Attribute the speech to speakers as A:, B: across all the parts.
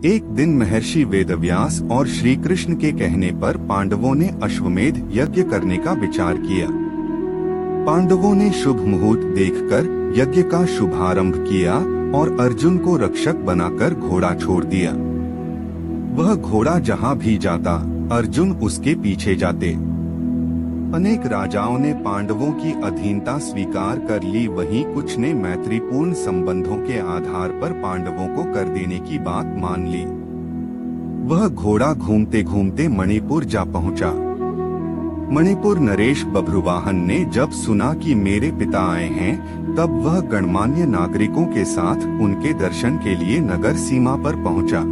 A: एक दिन महर्षि वेदव्यास और श्री कृष्ण के कहने पर पांडवों ने अश्वमेध यज्ञ करने का विचार किया। पांडवों ने शुभ मुहूर्त देखकर यज्ञ का शुभारंभ किया और अर्जुन को रक्षक बनाकर घोड़ा छोड़ दिया। वह घोड़ा जहाँ भी जाता अर्जुन उसके पीछे जाते। अनेक राजाओं ने पांडवों की अधीनता स्वीकार कर ली, वहीं कुछ ने मैत्रीपूर्ण संबंधों के आधार पर पांडवों को कर देने की बात मान ली। वह घोड़ा घूमते घूमते मणिपुर जा पहुंचा। मणिपुर नरेश बभ्रुवाहन ने जब सुना कि मेरे पिता आए हैं, तब वह गणमान्य नागरिकों के साथ उनके दर्शन के लिए नगर सीमा पर पहुंचा।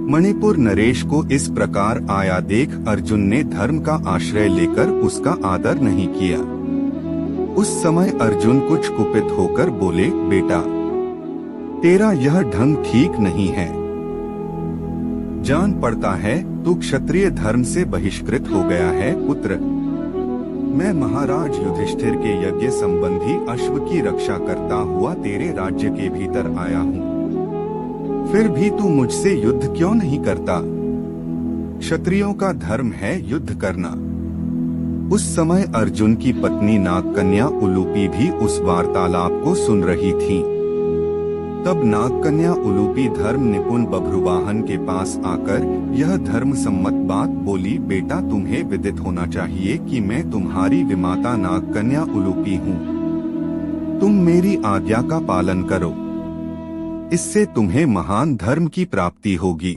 A: मणिपुर नरेश को इस प्रकार आया देख अर्जुन ने धर्म का आश्रय लेकर उसका आदर नहीं किया। उस समय अर्जुन कुछ कुपित होकर बोले, बेटा, तेरा यह ढंग ठीक नहीं है। जान पड़ता है तू क्षत्रिय धर्म से बहिष्कृत हो गया है। पुत्र, मैं महाराज युधिष्ठिर के यज्ञ संबंधी अश्व की रक्षा करता हुआ तेरे राज्य के भीतर आया हूँ, फिर भी तू मुझसे युद्ध क्यों नहीं करता? क्षत्रियों का धर्म है युद्ध करना। उस समय अर्जुन की पत्नी नागकन्या उलूपी भी उस वार्तालाप को सुन रही थी। तब नागकन्या उलूपी धर्म निपुण बभ्रुवाहन के पास आकर यह धर्म सम्मत बात बोली, बेटा, तुम्हें विदित होना चाहिए कि मैं तुम्हारी विमाता नागकन्या उलूपी हूँ। तुम मेरी आज्ञा का पालन करो, इससे तुम्हें महान धर्म की प्राप्ति होगी।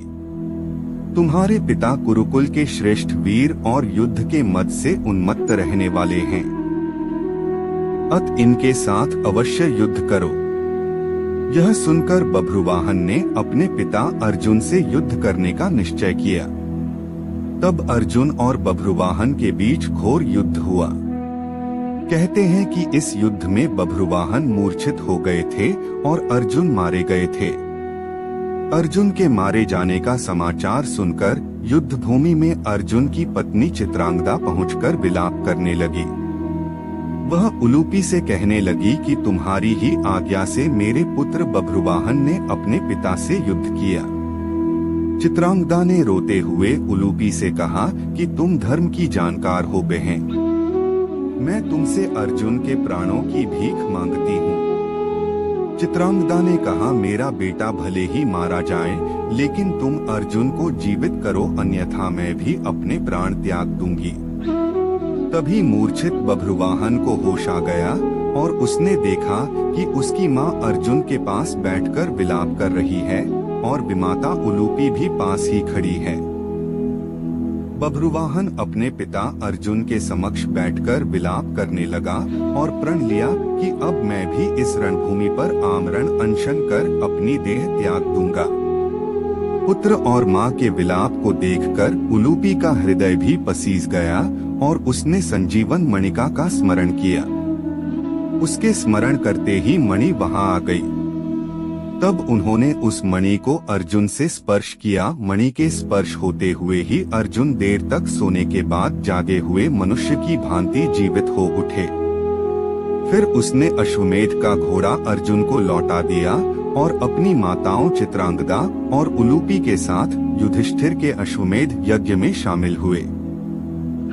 A: तुम्हारे पिता कुरुकुल के श्रेष्ठ वीर और युद्ध के मद से उन्मत्त रहने वाले हैं, अत इनके साथ अवश्य युद्ध करो। यह सुनकर बभ्रुवाहन ने अपने पिता अर्जुन से युद्ध करने का निश्चय किया। तब अर्जुन और बभ्रुवाहन के बीच घोर युद्ध हुआ। कहते हैं कि इस युद्ध में बभ्रुवाहन मूर्छित हो गए थे और अर्जुन मारे गए थे। अर्जुन के मारे जाने का समाचार सुनकर युद्ध भूमि में अर्जुन की पत्नी चित्रांगदा पहुंचकर विलाप करने लगी। वह उलूपी से कहने लगी कि तुम्हारी ही आज्ञा से मेरे पुत्र बभ्रुवाहन ने अपने पिता से युद्ध किया। चित्रांगदा ने रोते हुए उलूपी से कहा कि तुम धर्म की जानकार हो बहन, मैं तुमसे अर्जुन के प्राणों की भीख मांगती हूँ। चित्रांगदा ने कहा, मेरा बेटा भले ही मारा जाए, लेकिन तुम अर्जुन को जीवित करो, अन्यथा मैं भी अपने प्राण त्याग दूंगी। तभी मूर्छित बभ्रुवाहन को होश आ गया और उसने देखा कि उसकी माँ अर्जुन के पास बैठकर विलाप कर रही है और विमाता उलूपी भी पास ही खड़ी है। बभ्रुवाहन अपने पिता अर्जुन के समक्ष बैठकर विलाप करने लगा और प्रण लिया कि अब मैं भी इस रणभूमि पर आमरण अनशन कर अपनी देह त्याग दूंगा। पुत्र और माँ के विलाप को देखकर उलूपी का हृदय भी पसीज गया और उसने संजीवन मणिका का स्मरण किया। उसके स्मरण करते ही मणि वहां आ गई। तब उन्होंने उस मणि को अर्जुन से स्पर्श किया। मणि के स्पर्श होते हुए ही अर्जुन देर तक सोने के बाद जागे हुए मनुष्य की भांति जीवित हो उठे। फिर उसने अश्वमेध का घोड़ा अर्जुन को लौटा दिया और अपनी माताओं चित्रांगदा और उलूपी के साथ युधिष्ठिर के अश्वमेध यज्ञ में शामिल हुए।